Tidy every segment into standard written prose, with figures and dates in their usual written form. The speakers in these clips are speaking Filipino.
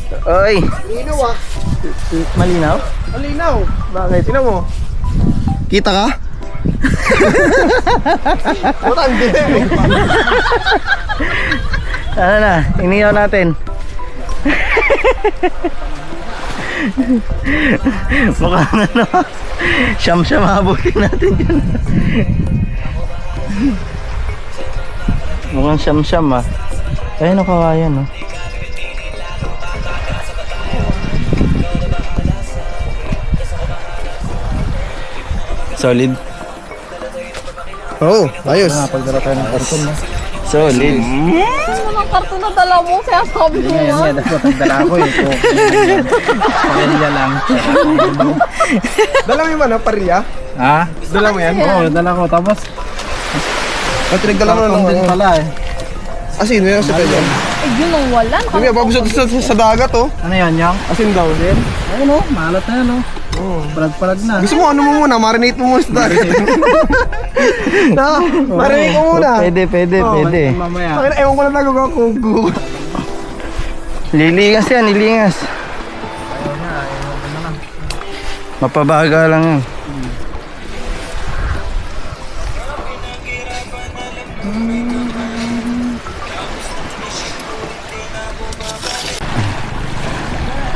Oy, Malinaw ah. malinaw? Malinaw. Bakit? Tingnan mo. Kita ka? Matandi. Ano na, iniyaw natin. Mukhang ano, siyam-siyam habutin natin dyan. Mukhang siyam-siyam ah. Ayun ang kawayan oh. Solid. Oo, ayos. Pagdara tayo ng karton no? Solid. Ano naman karton na dala mo? Kaya sabi mo yan. Dapat pagdala ko eh. Parilya lang. Dala mo yung ano, parilya? Ha? Dala mo yan? Oo, dala ko. Tapos, At pinagdala mo karton na din lang. pala eh. Asin, may sa pwede. Eh, yun ang wala. Sabi, babusot sa dagat oh. Ano yan, Yang? Asin daw. Ayun o, malat na yan o. Palag-palag na. Gusto mo ano mo muna, marinate mo muna sa dagat. Marinate mo muna. Pwede. Mamaya. Bakit ewan ko lang nagagawa ko. Lilingas yan, lilingas. Mapabaga lang yan.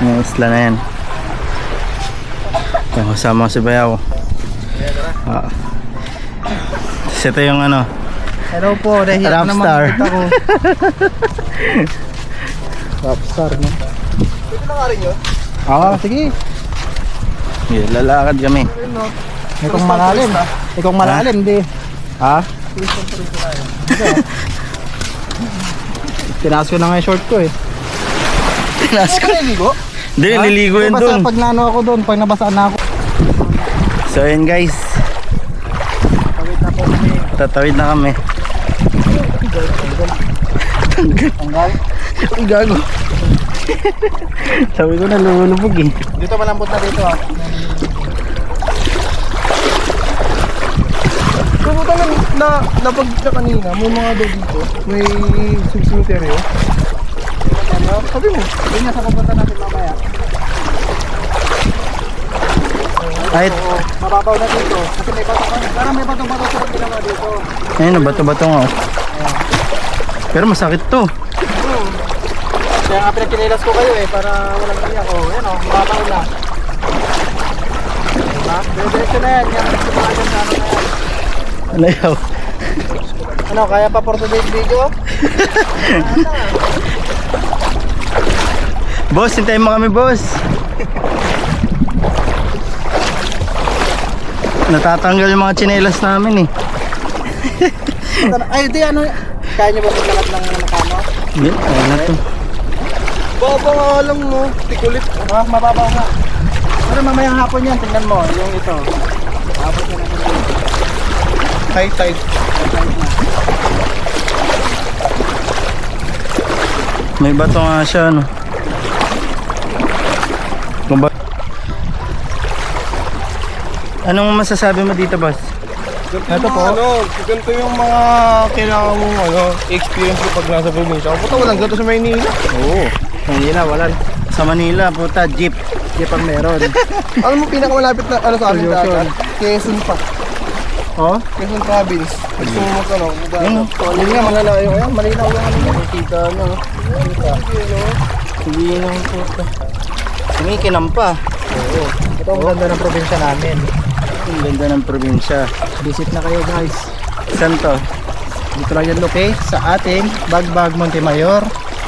Yung isla na yan. Ito, kasama ko si Bayaw. Tapos ito yung ano, Hello po, dahil Rapstar. Rapstar, no? Pwede na nga rin yun? Oo, sige. Yeah, lalakad kami. Itong malalim. Itong malalim, di. Ha? Tinaas ko na nga yung short ko eh. Tinas ko. Naligo? Hindi, niligo yan doon. Pag nano ako doon, pag nabasaan na ako. So yun guys. Tatawid na kami. Tanggal? Ang gago. Sabi ko na lumulubog eh. Dito malambot na dito ah. Pumunta lang napag na kanina, may mga daw dito. May cemetery. Sabi mo, yun nga sa pupunta natin mamaya. Kahit, Mababaw na dito. Kasi may bato pa. Parang may bato-bato sa ginawa dito. ayun na, bato-bato nga oh. Pero masakit to. Kaya nga pinagkinilas ko kayo eh, para walang kanya ko. Yan o, mababaw na. Diba? Diretso na yan. Yan, sumagan sa ano na yan. Ano yaw? Ano, kaya pa for today's video? Boss, hintayin mo kami boss. Natatanggal yung mga tsinelas namin eh. Ay, di ano, kaya niyo ba maglakat ng nakano? Hindi, ayun na to. Baba nga alam mo, tikulit. Ah, mababaw nga. Pero mamayang hapon yan, tingnan mo, yung ito. Abot na naman. High tide. May bato nga siya ano. Kung ba... Anong masasabi mo dito boss? Ito po. Ano, ganito yung mga kailangan mong experience ko pag nasa probinsya. Puta, walang ganito sa Maynila. Oo. Manila, wala. Sa Manila, puta, jeep. Jeep ang meron. Alam mo, pinakamalapit na ano sa amin dagat? Quezon pa. Oh? Quezon Province. Gusto mo mag-ano? Yun nga, malalayo. Ayan, malinaw yung ano. Nakikita nyo. Hindi lang puta. Sumikinam pa. Oo. Ito ang ganda ng probinsya namin. Ang ganda ng probinsya. Visit na kayo guys. Saan to? Dito lang yan loke sa ating Bagbag Montemayor,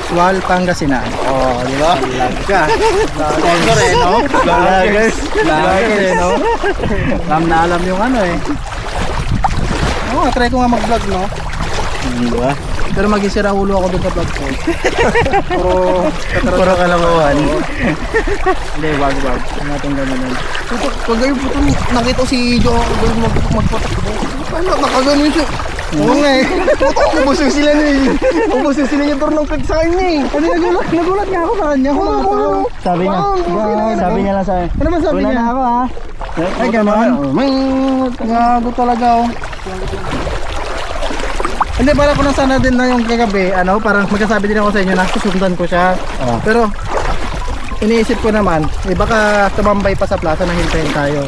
Sual, Pangasinan. Oh, di ba? Lagka. Sponsor eh, no? Vloggers. Vloggers eh, no? Alam na alam yung ano eh. Oo, try ko nga mag-vlog, no? Di ba? Pero mag-isira ulo ako doon sa vlog ko. Puro kalabawan. Hindi, wag. Ang natin gano'n. Pag gayon po nakita ko si Jo magpotok ko. Ano, nakagano'n siya. Oo nga eh. Ubusin sila na eh. Ubusin sila yung turnong peg sa kanya eh. Ano nagulat nga ako sa kanya. Sabi niya lang sa akin. Ano ba sabi Una niya? na ako ha. Ay, gano'n? Gago talaga oh. Hindi, pala ko na sana din na yung kagabi, ano, parang magkasabi din ako sa inyo na susundan ko siya. Oh. Pero, iniisip ko naman, baka tumambay pa sa plaza na hintayin tayo.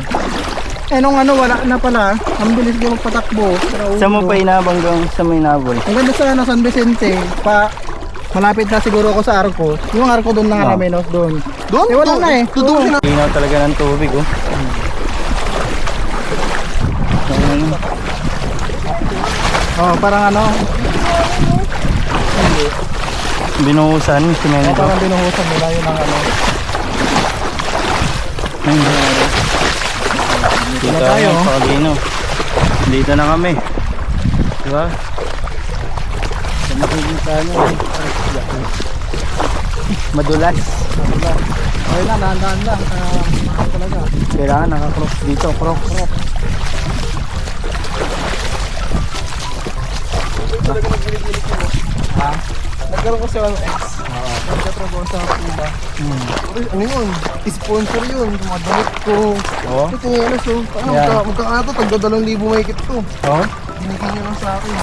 Nung wala na pala, ang bilis ko magpatakbo. Sa mo pa inabanggang sa may nabol. Ang ganda sa San Vicente, malapit na siguro ako sa Arco. Yung Arco doon na nga namin, doon. Doon? Wala na eh. Doon na. Linaw talaga ng tubig, oh. Parang Binuhusan yung simento. parang binuhusan nila yun ng Dito tayo. tayo, Pagino. Dito na kami. Diba? Sa makikita nyo. Madulas. Ayun na, dahan-dahan lang. Talaga. Kailangan naka-crocs dito. Crocs. Nagkaroon ko sa X. Nagkatrabaho sa Puma. Ano yun? Sponsor yun. Mga damit ko. Oo. Ito yung alas yun. Yeah. Magkakato, tagda 2,000 mahigit to. Oo. Binigyan nyo lang sa akin.